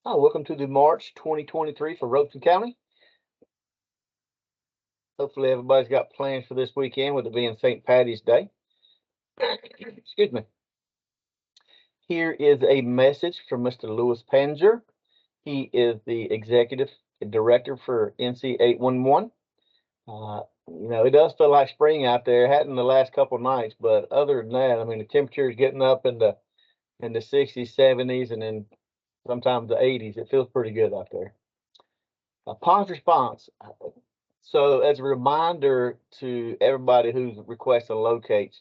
Hi, welcome to the March 2023 for Robeson County. Hopefully everybody's got plans for this weekend with it being St. Patty's Day. Excuse me. Here is a message from Mr. Lewis Panger. He is the executive director for NC 811. It does feel like spring out there. It hadn't the last couple of nights, but other than that, I mean, the temperature is getting up in the 60s, 70s, and then sometimes the 80s. It feels pretty good out there. Pause response. So as a reminder to everybody who's requesting locates,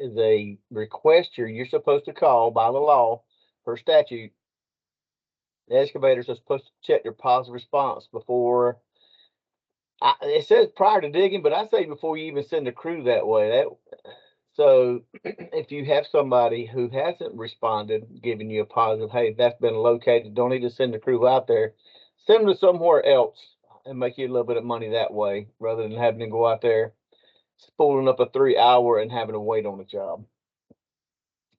is a requester you're supposed to call by the law per statute. The excavators are supposed to check their positive response before. It says prior to digging, but I say before you even send a crew that way. So if you have somebody who hasn't responded, giving you a positive, hey, that's been located, don't need to send a crew out there. Send them to somewhere else and make you a little bit of money that way, rather than having to go out there, spooling up a 3 hour and having to wait on a job.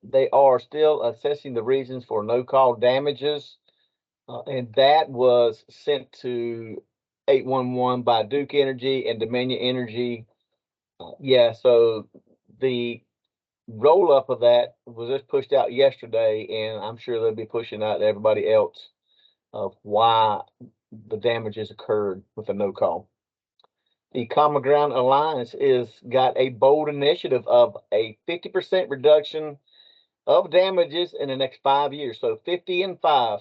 They are still assessing the reasons for no-call damages, and that was sent to 811 by Duke Energy and Dominion Energy. So the roll-up of that was just pushed out yesterday, and I'm sure they'll be pushing out to everybody else of why the damages occurred with a no-call. The Common Ground Alliance is got a bold initiative of a 50% reduction of damages in the next 5 years. So 50 and 5.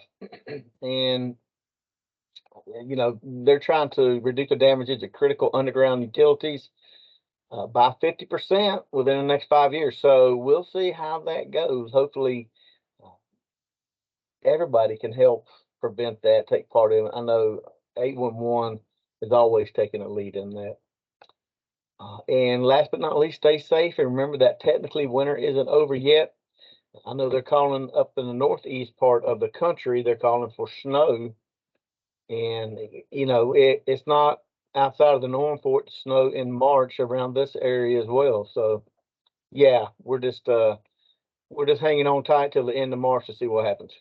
And they're trying to reduce the damages of critical underground utilities by 50% within the next 5 years. So we'll see how that goes. Hopefully everybody can help prevent that, take part in it. I know 811 is always taking a lead in that. And last but not least, stay safe. And remember that technically winter isn't over yet. I know they're calling up in the northeast part of the country, they're calling for snow. And, it's not outside of the norm for it to snow in March around this area as well. So, yeah, we're just hanging on tight till the end of March to see what happens.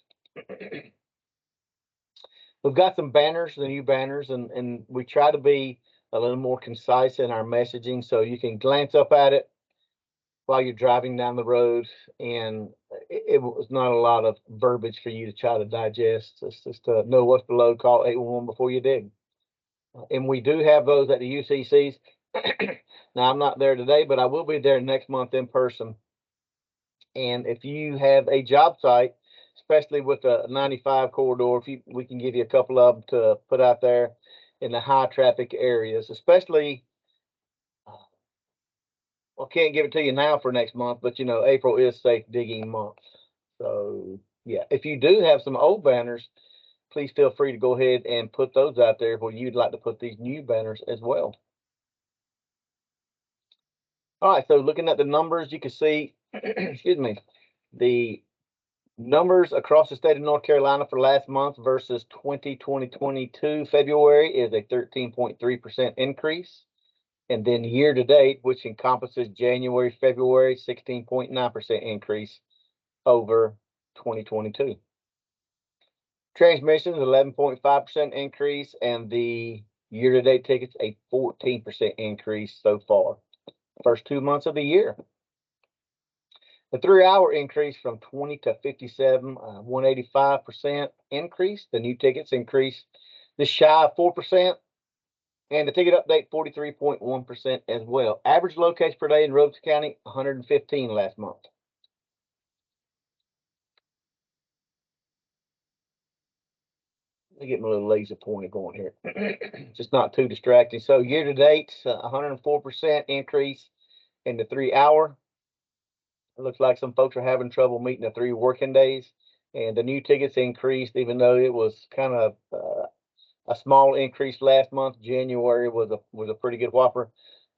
We've got some banners, the new banners, and we try to be a little more concise in our messaging so you can glance up at it while you're driving down the road, and it was not a lot of verbiage for you to try to digest. It's just to know what's below, call 811 before you dig. And we do have those at the UCCs. Now, I'm not there today, but I will be there next month in person. And if you have a job site, especially with the 95 corridor, we can give you a couple of them to put out there in the high traffic areas, especially. Well, can't give it to you now for next month, but April is safe digging month. So yeah, if you do have some old banners, please feel free to go ahead and put those out there where you'd like to put these new banners as well. All right, so looking at the numbers, you can see, excuse me, the numbers across the state of North Carolina for last month versus 2022 February is a 13.3% increase. And then year to date, which encompasses January, February, 16.9% increase over 2022. Transmissions, 11.5% increase, and the year to date tickets, a 14% increase so far. First 2 months of the year. The 3 hour increase from 20 to 57, 185% increase. The new tickets increased just shy of 4%. And the ticket update, 43.1% as well. Average locates per day in Robeson County, 115 last month. Let me get my little laser pointer going here. Just not too distracting. So year to date, 104% increase in the 3 hour. It looks like some folks are having trouble meeting the 3 working days. And the new tickets increased, even though it was kind of a small increase last month. January was a pretty good whopper.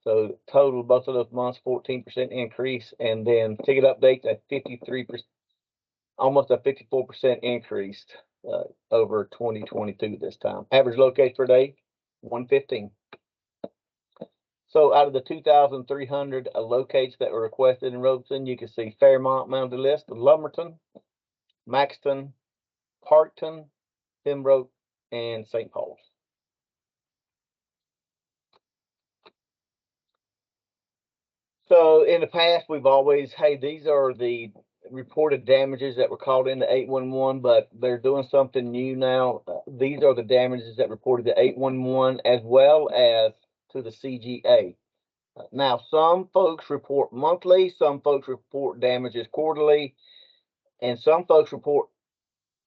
So total both of those months, 14% increase, and then ticket updates at 53%, almost a 54% increase over 2022 this time. Average locates per day, 115. So out of the 2,300 locates that were requested in Robeson, you can see Fairmont, Mount List, Lumberton, Maxton, Parkton, Pembroke, and St. Paul's. So in the past, we've always, hey, these are the reported damages that were called into 811, but they're doing something new now. These are the damages that reported to 811 as well as to the CGA. Now, some folks report monthly, some folks report damages quarterly, and some folks report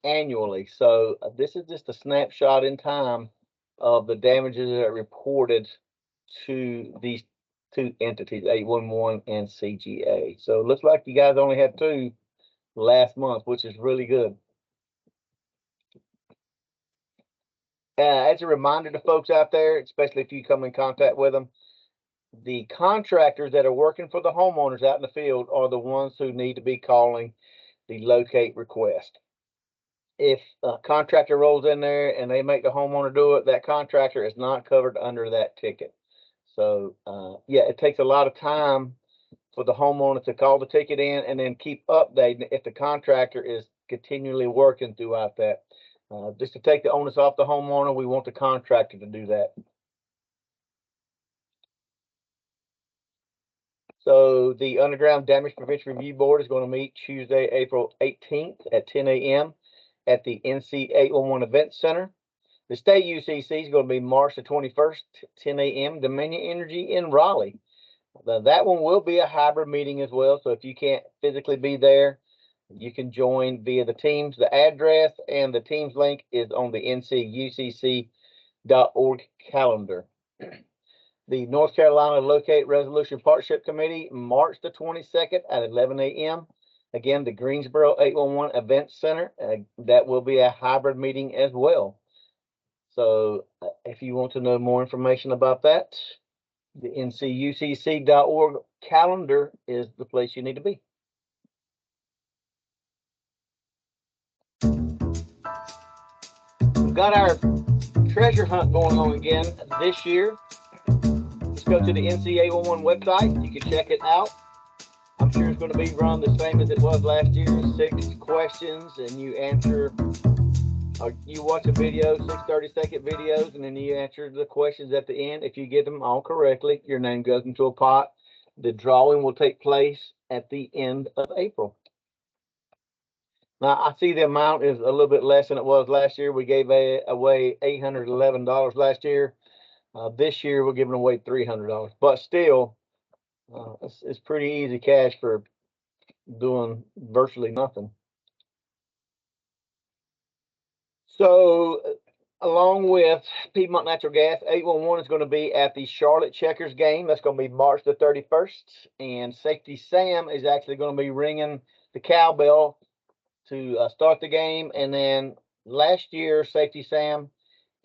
annually. So this is just a snapshot in time of the damages that are reported to these two entities, 811 and CGA. So it looks like you guys only had two last month, which is really good. As a reminder to folks out there, especially if you come in contact with them, the contractors that are working for the homeowners out in the field are the ones who need to be calling the locate request. If a contractor rolls in there and they make the homeowner do it, that contractor is not covered under that ticket. So yeah, it takes a lot of time for the homeowner to call the ticket in and then keep updating if the contractor is continually working throughout that. Just to take the onus off the homeowner, we want the contractor to do that. So the Underground Damage Prevention Review Board is going to meet Tuesday, April 18th at 10 a.m. at the NC 811 Event Center. The state UCC is going to be March the 21st, 10 a.m. Dominion Energy in Raleigh. That one will be a hybrid meeting as well. So if you can't physically be there, you can join via the Teams. The address and the Teams link is on the ncucc.org calendar. The North Carolina Locate Resolution Partnership Committee, March the 22nd at 11 a.m. Again, the Greensboro 811 Event Center. That will be a hybrid meeting as well. So if you want to know more information about that, the ncucc.org calendar is the place you need to be. We've got our treasure hunt going on again this year. Just go to the NC811 website. You can check it out. I'm sure it's going to be run the same as it was last year. 6 questions, and you answer, or you watch a video, 6 30-second videos, and then you answer the questions at the end. If you get them all correctly, your name goes into a pot. The drawing will take place at the end of April. Now, I see the amount is a little bit less than it was last year. We gave away $811 last year. This year, we're giving away $300, but still, it's pretty easy cash for doing virtually nothing. So, along with Piedmont Natural Gas, 811 is going to be at the Charlotte Checkers game. That's going to be March the 31st, and Safety Sam is actually going to be ringing the cowbell to start the game. And then last year, Safety Sam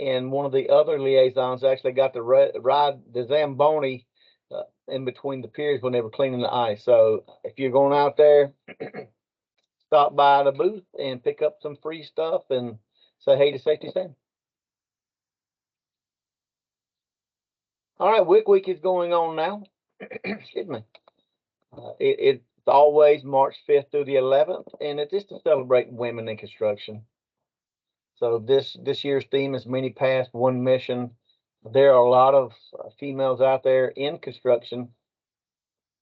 and one of the other liaisons actually got to ride the Zamboni in between the piers when they were cleaning the ice. So if you're going out there, stop by the booth and pick up some free stuff and say hey to Safety Sam. All right, WIC Week is going on now. Excuse me. It's always March 5th through the 11th, and it's just to celebrate women in construction. So this year's theme is Many Paths, One Mission. There are a lot of females out there in construction,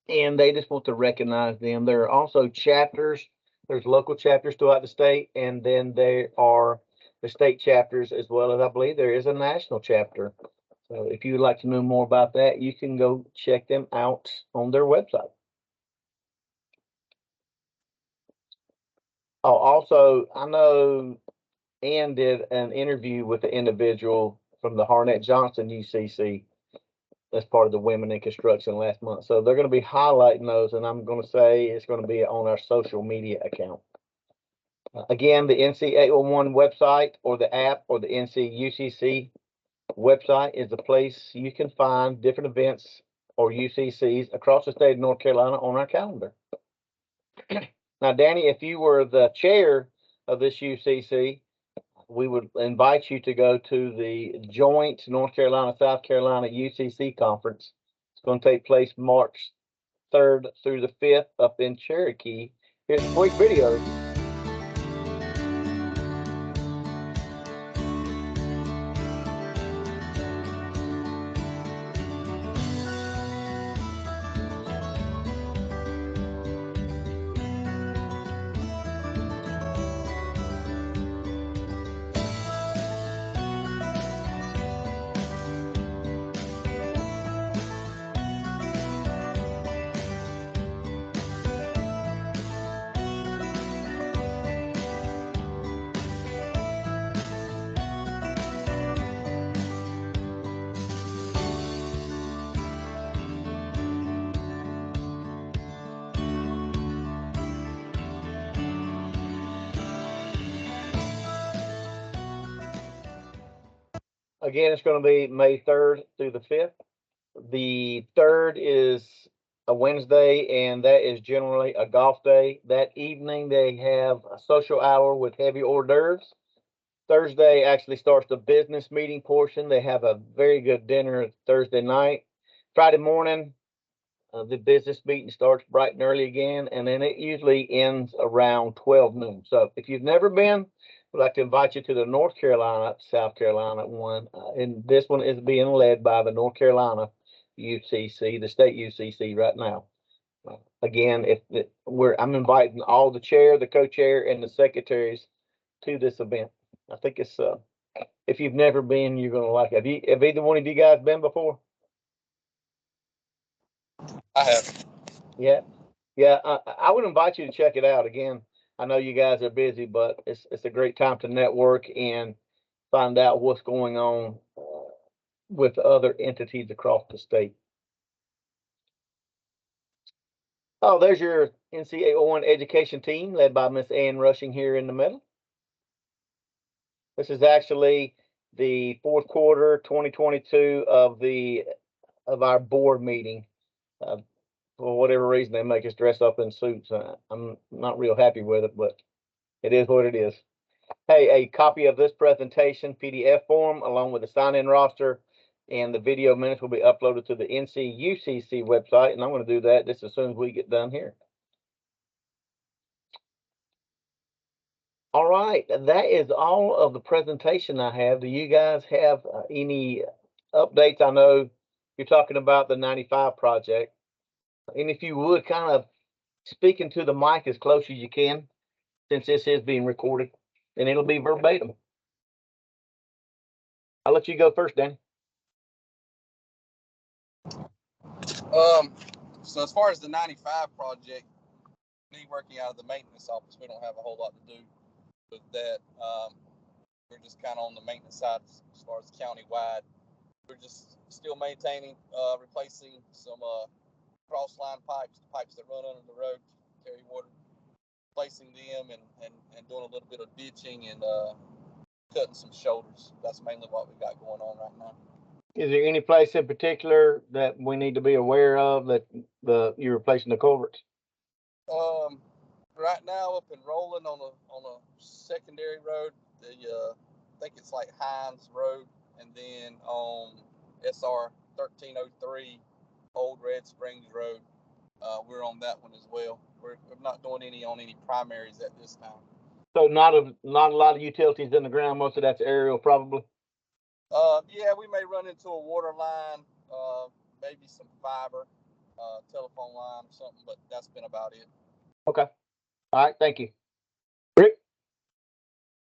and they just want to recognize them. There are also chapters. There's local chapters throughout the state, and then there are the state chapters as well as I believe there is a national chapter. So if you'd like to know more about that, you can go check them out on their website. Oh, also, I know Ann did an interview with the individual from the Harnett Johnson UCC as part of the Women in Construction last month. So they're going to be highlighting those, and I'm going to say it's going to be on our social media account. Again, the NC811 website or the app or the NCUCC website is the place you can find different events or UCCs across the state of North Carolina on our calendar. Now, Danny, if you were the chair of this UCC, we would invite you to go to the joint North Carolina, South Carolina UCC conference. It's going to take place March 3rd through the 5th up in Cherokee. Here's a quick video. Again, it's going to be May 3rd through the 5th. The 3rd is a Wednesday, and that is generally a golf day. That evening, they have a social hour with heavy hors d'oeuvres. Thursday actually starts the business meeting portion. They have a very good dinner Thursday night. Friday morning, the business meeting starts bright and early again, and then it usually ends around 12 noon. So if you've never been, we'd like to invite you to the North Carolina, South Carolina one. And this one is being led by the North Carolina UCC, the state UCC right now. Again, I'm inviting all the chair, the co-chair, and the secretaries to this event. I think it's if you've never been, you're gonna like it. Have either one of you guys been before? I have. Yeah, yeah. I would invite you to check it out. Again, I know you guys are busy, but it's a great time to network and find out what's going on with other entities across the state. Oh, there's your NCAA education team led by Miss Ann Rushing here in the middle. This is actually the fourth quarter 2022 of our board meeting. For whatever reason, they make us dress up in suits. I'm not real happy with it, but it is what it is. Hey, a copy of this presentation, PDF form, along with the sign-in roster and the video minutes will be uploaded to the NCUCC website, and I'm going to do that just as soon as we get done here. All right, that is all of the presentation I have. Do you guys have any updates? I know you're talking about the 95 project. And if you would kind of speak into the mic as close as you can, since this is being recorded, and it'll be verbatim. I'll let you go first, Danny. So as far as the 95 project, me working out of the maintenance office, we don't have a whole lot to do with that. We're just kind of on the maintenance side as far as county-wide. We're just still maintaining, replacing some cross-line pipes, the pipes that run under the road, carry water, replacing them and doing a little bit of ditching and cutting some shoulders. That's mainly what we got going on right now. Is there any place in particular that we need to be aware of that you're replacing the culverts? Right now up in Roland on a secondary road, I think it's like Hines Road, and then on SR 1303 Old Red Springs Road, we're on that one as well. We're not doing any on any primaries at this time. So not a lot of utilities in the ground. Most of that's aerial, probably. Yeah, we may run into a water line, maybe some fiber, telephone line or something, but that's been about it. Okay. All right. Thank you. Rick?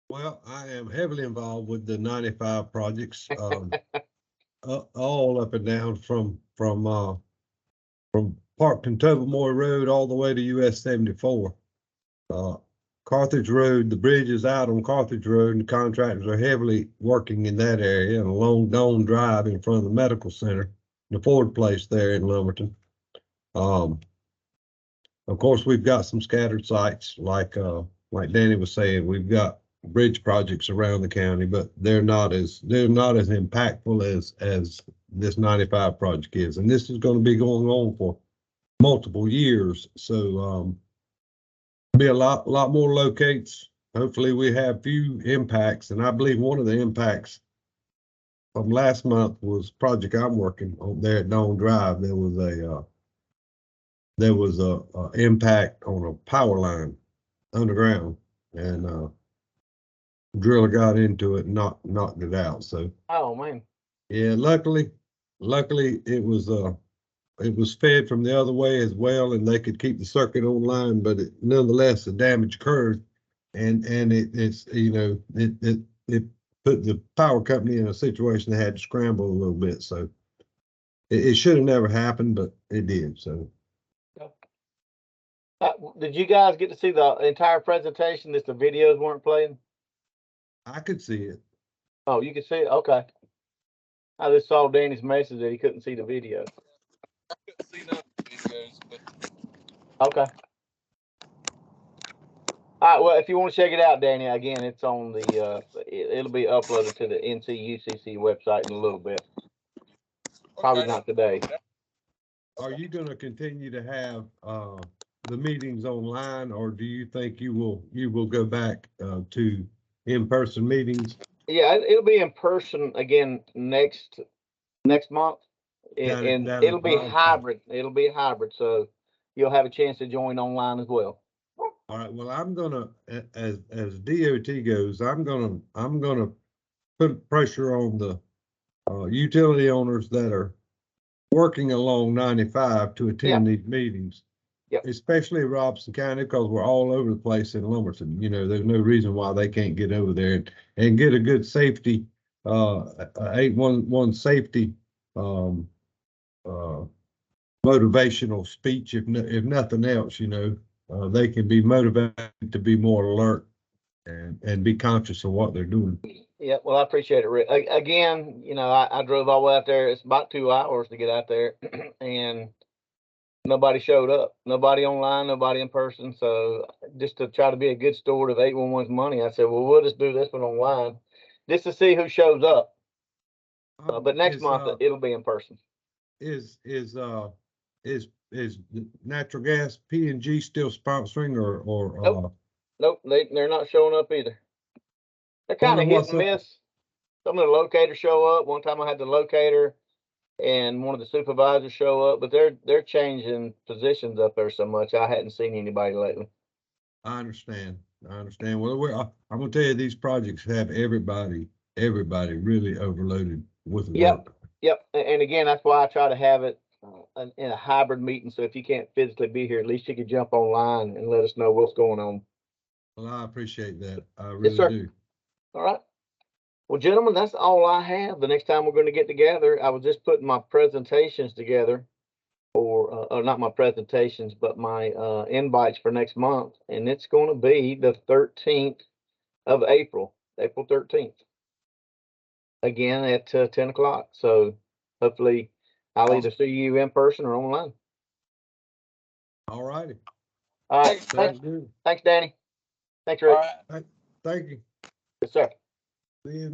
Well, I am heavily involved with the 95 projects, all up and down from Parkton Tobermory Road all the way to US 74. Carthage Road, the bridge is out on Carthage Road, and the contractors are heavily working in that area, and along Dawn Drive in front of the medical center, the Ford place there in Lumberton. Of course, we've got some scattered sites, like Danny was saying. We've got bridge projects around the county, but they're not as impactful as this 95 project is, and this is going to be going on for multiple years. So be a lot more locates. Hopefully we have few impacts, and I believe one of the impacts from last month was project I'm working on there at Dawn Drive. There was a impact on a power line underground, and driller got into it and knocked it out. So oh man, yeah, luckily it was fed from the other way as well, and they could keep the circuit online, but nonetheless, the damage occurred, and it put the power company in a situation they had to scramble a little bit. So it should have never happened, but it did. So did you guys get to see the entire presentation? Just the videos weren't playing? I could see it. Oh, you could see it? Okay. I just saw Danny's message that he couldn't see the video. I couldn't see the videos, but okay. All right, well, if you want to check it out, Danny, again, it's on the, it'll be uploaded to the NCUCC website in a little bit. Probably Okay. not today. Are you gonna continue to have, the meetings online, or do you think you will go back, to in-person meetings? Yeah, it'll be in person again next month, and Down it'll at be Bob's? hybrid. It'll be hybrid, so you'll have a chance to join online as well. All right, well, I'm gonna, as DOT goes, I'm gonna put pressure on the, utility owners that are working along 95 to attend these meetings. Yep. Especially Robeson County, because we're all over the place in Lumberton. You know, there's no reason why they can't get over there and get a good safety, 811 safety, um, uh, motivational speech. If nothing else, you know, they can be motivated to be more alert and be conscious of what they're doing. Yeah, well, I appreciate it, Rick. Again, you know, I drove all the way out there. It's about 2 hours to get out there, and nobody showed up. Nobody online, nobody in person. So just to try to be a good steward of 811's money, I said, well, we'll just do this one online, just to see who shows up. But next month it'll be in person. Is natural gas P&G still sponsoring or Nope, they're not showing up either. They're kind of hit what's and up? miss. Some of the locators show up. One time I had the locator and one of the supervisors show up, but they're changing positions up there so much I hadn't seen anybody lately. I understand. Well, I'm gonna tell you, these projects have everybody really overloaded with work. Yep. And again, that's why I try to have it in a hybrid meeting. So if you can't physically be here, at least you can jump online and let us know what's going on. Well, I appreciate that. I Yes, really sir. do. All right. Well, gentlemen, that's all I have. The next time we're going to get together, I was just putting my presentations together or not my presentations, but my invites for next month. And it's going to be the 13th of April, April 13th. Again at 10 o'clock. So hopefully I'll either see you in person or online. All righty. All right. Sounds good. Thanks, Danny. Thanks, Rick. All right. Thank you. Yes, sir. See you